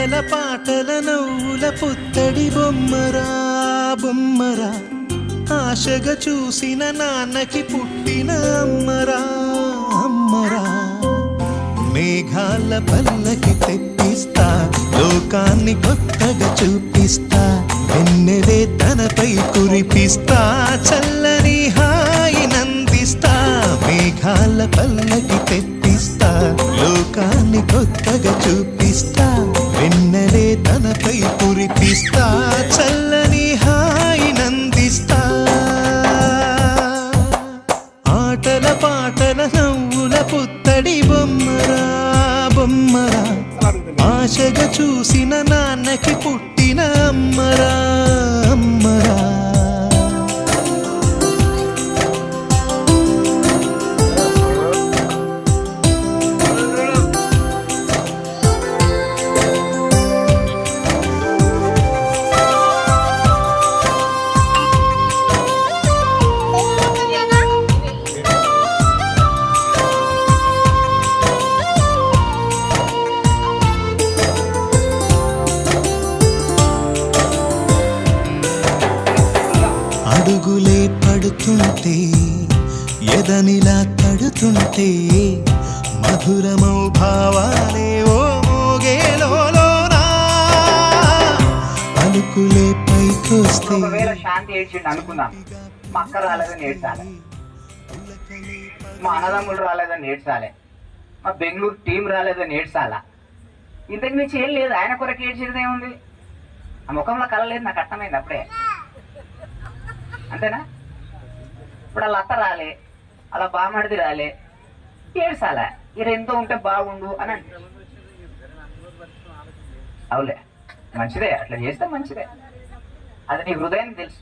ఆటల పాటల నవ్వుల పుత్తడి బొమ్మరా బొమ్మరా ఆశగా చూసిన నాన్నకి పుట్టిన అమ్మరా అమ్మరా మేఘాల పల్లకి తెప్పిస్తా లోకాన్ని కొత్తగా చూపిస్తా వెన్నెలే తనపై కురిపిస్తా చల్లని హాయి నందిస్తా మేఘాల పల్లకి తెప్పిస్తా లోకాన్ని కొత్తగా చూపిస్తా వెన్నెలే తనపై కురిపిస్తా చల్లని హాయి నందిస్తా ఆటల పాటల నవ్వుల పుత్తడి బొమ్మరా బొమ్మరా ఆశగా చూసిన నాన్నకి పుట్టిన అమ్మరా అమ్మరా అడుగులే పడుతుంటే ఎదనిలా తడుతుంటే మధురమౌ భావాలే ఓ మోగేలోనా పలుకులే పైకొస్తే ఒకవేళ శాంతి ఏడ్చిండు అనుకుందాం, మా అక్క రాలేదని ఏడ్చాలి, మా అన్నదమ్ములు రాలేదని ఏడ్చాలి, మా బెంగళూరు టీం రాలేదని ఏడ్చాలా. ఇంతకు మించి ఏం లేదు. ఆయన కొరకు ఏడ్చేది ఏముంది? ఆ ముఖంలో కళ లేదు, నాకు అర్థమైంది అప్పుడే. అంతేనా? ఇప్పుడు వాళ్ళ అత్త రాలే, అలా బామడిది రాలే, ఏడ్చాలా. ఇది ఎంతో ఉంటే బాగుండు అని అంటే అవులే, మంచిదే, అట్లా చేస్తే మంచిదే, అది నీ హృదయానికి తెలుసు.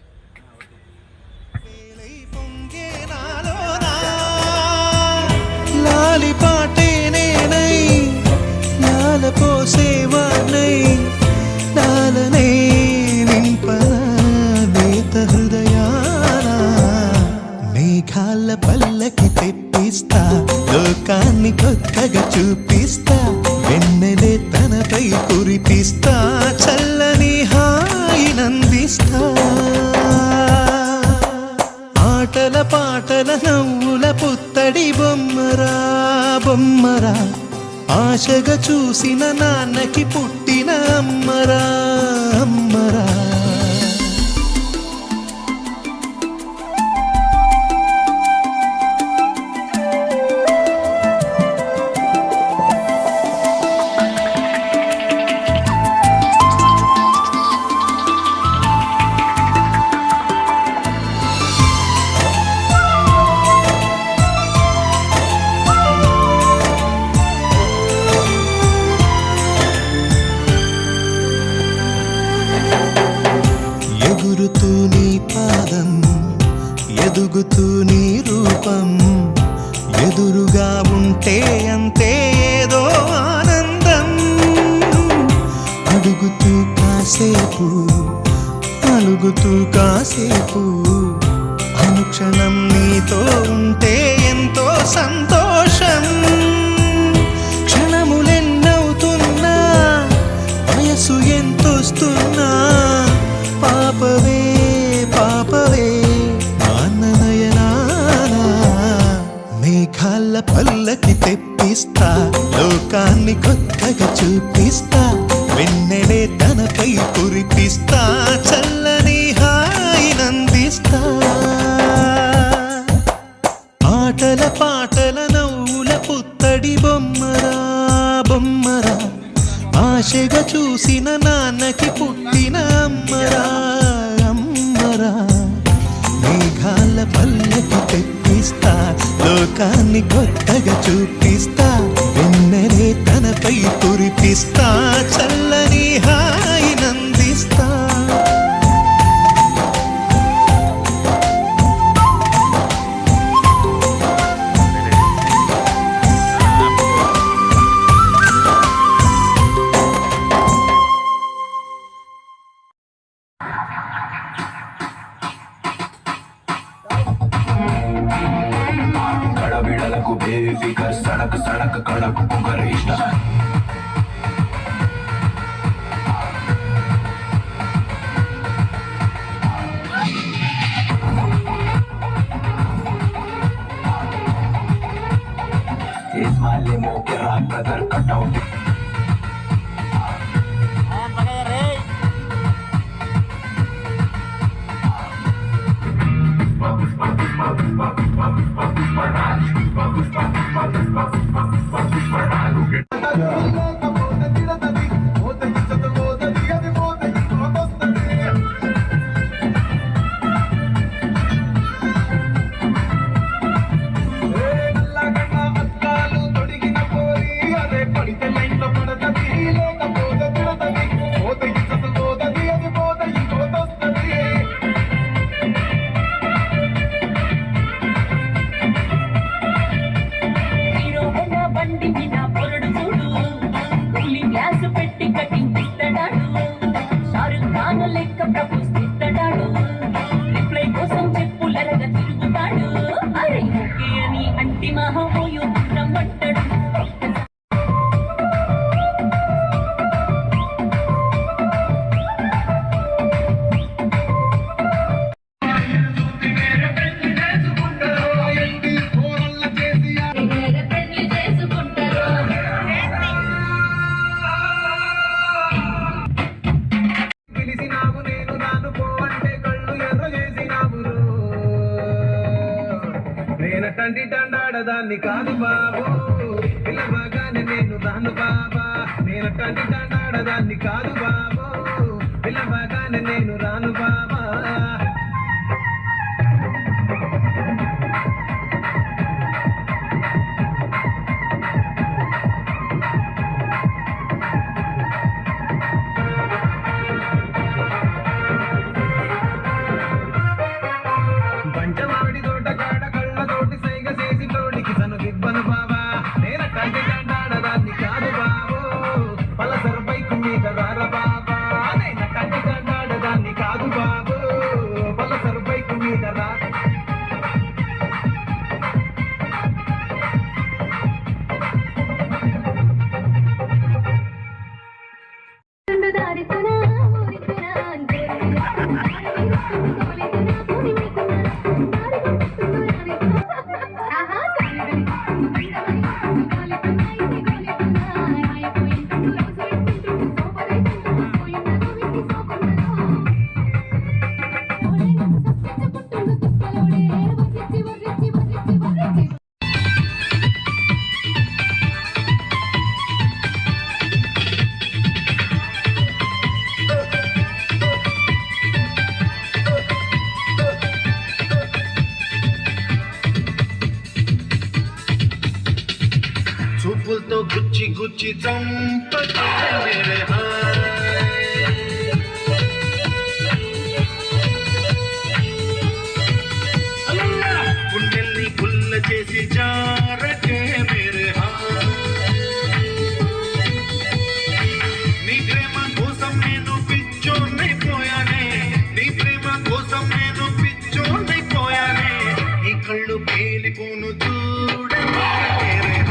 లాలి పాటే నేనై లాల పోసేవాణ్ణై లాలనే నింపనా నేత హృదయాన మేఘాల పల్లకి తెప్పిస్తా లోకాన్ని కొత్తగా చూపిస్తా వెన్నెలే తనపై కురిపిస్తా చల్లని హాయి నందిస్తా ఆటల పాటల నవ్వుల పుత్తడి బొమ్మరా బొమ్మరా ఆశగా చూసిన నాన్నకి పుట్టిన అమ్మరా అమ్మరా ఎగురుతూ నీ పాదం ఎదుగుతూ నీ రూపం ఎదురుగా ఉంటే అంతే ఏదో ఆనందం అడుగుతూ కాసేపు అలుగుతూ కాసేపు అనుక్షణం నీతో ఉంటే ఎంతో సంతోషం క్షణములెన్నవుతున్నా వయసు ఎంతొస్తున్నా పాపవే పాపవే నాన్ననయనానా మేఘాల పల్లకి తెప్పిస్తా లోకాన్ని కొత్తగా చూపిస్తా వెన్నెలే తనపై కురిపిస్తా చల్లని హాయి నందిస్తా ఆటల పాటల నవ్వుల పుత్తడి బొమ్మరా బొమ్మరా ఆశగా చూసిన నాన్నకి పుట్టిన అమ్మరా అమ్మరా మేఘాల పల్లకి తెప్పిస్తా లోకాన్ని కొత్తగా చూపిస్తా వెన్నెలే తనపై కురిపిస్తా చల్లని హాయి నందిస్తా बेफिकर सड़क सड़क कड़क पुगर इष्ट తండ్రి దండాడదాన్ని కాదు బాబు పిల్లవగానే నేను రాను బాబా నేను తండ్రి దండాడదాన్ని కాదు బాబు పిల్లవగానే నేను రాను బాబా చూపులతో గుచ్చి గుచ్చి చంపకే మేరే గుండెల్ని గుల్ల చేసి జారకే మేరే నీ ప్రేమ కోసం నేను పిచ్చోనైపోయానే నీ ప్రేమ కోసం నేను పిచ్చోనైపోయానే నీ కళ్ళు పేలిపోను చూడకే మేరే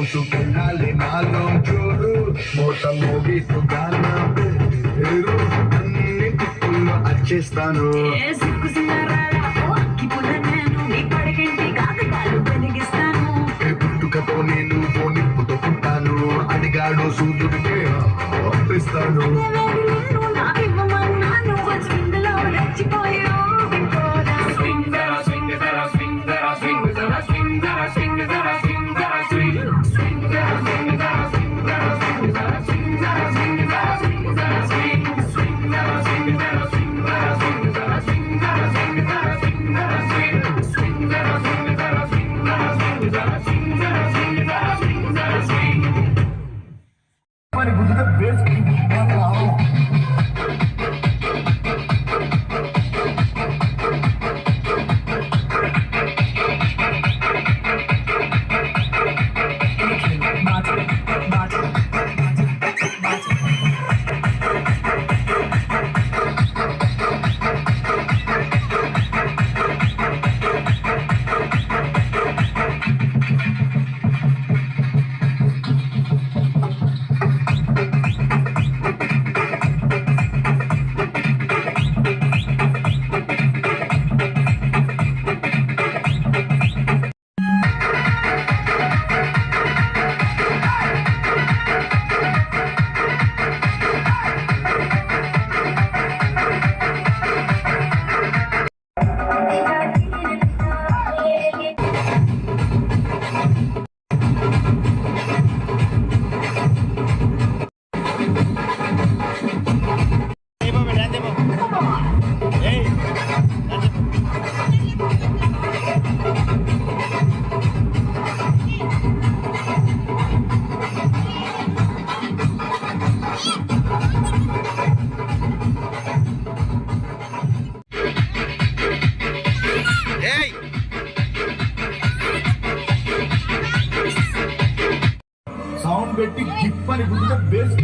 దూసుకెళ్ళాలి నాలో జోరు మోత మోగిస్తూ గానా పేరు అన్ని తిప్పుల్లో అచ్చేస్తాను పుట్టుకతో నేను నిప్పుతో పుట్టాను అడిగాడు సూర్యుడికే పంపిస్తాను సౌండ్ పెట్టి గిప్పని గుద్దితే base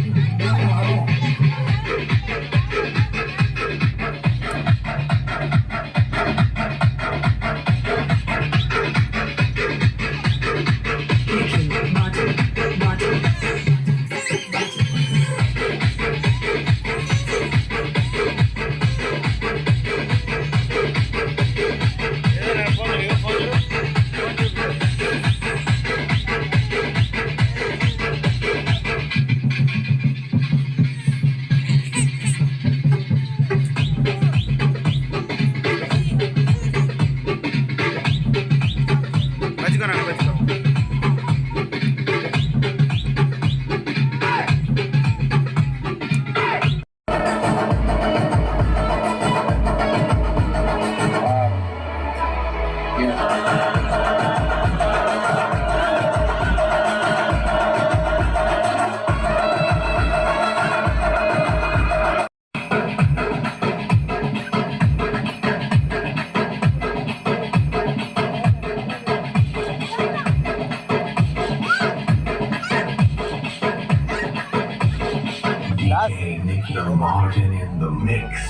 Hey, Nicky Martin in the mix.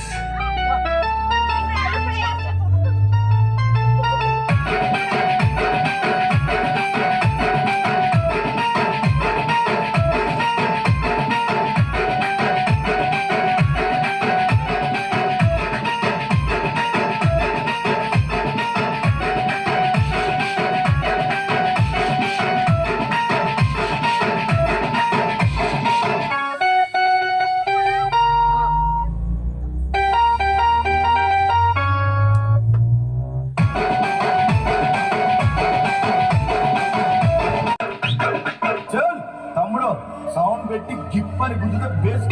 చల్ తమ్ముడు సౌండ్ పెట్టి గిప్ అని గుద్దితే బేస్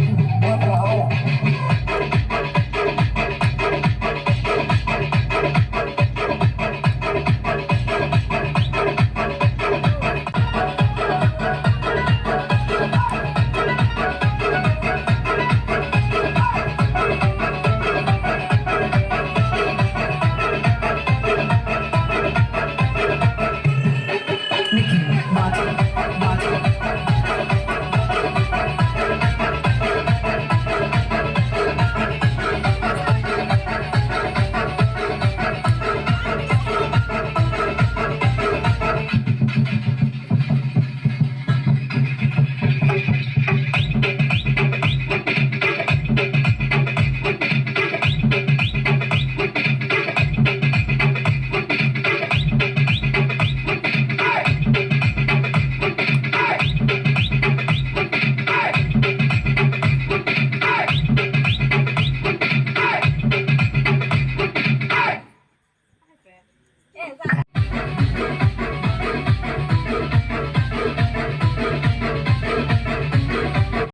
రావాలి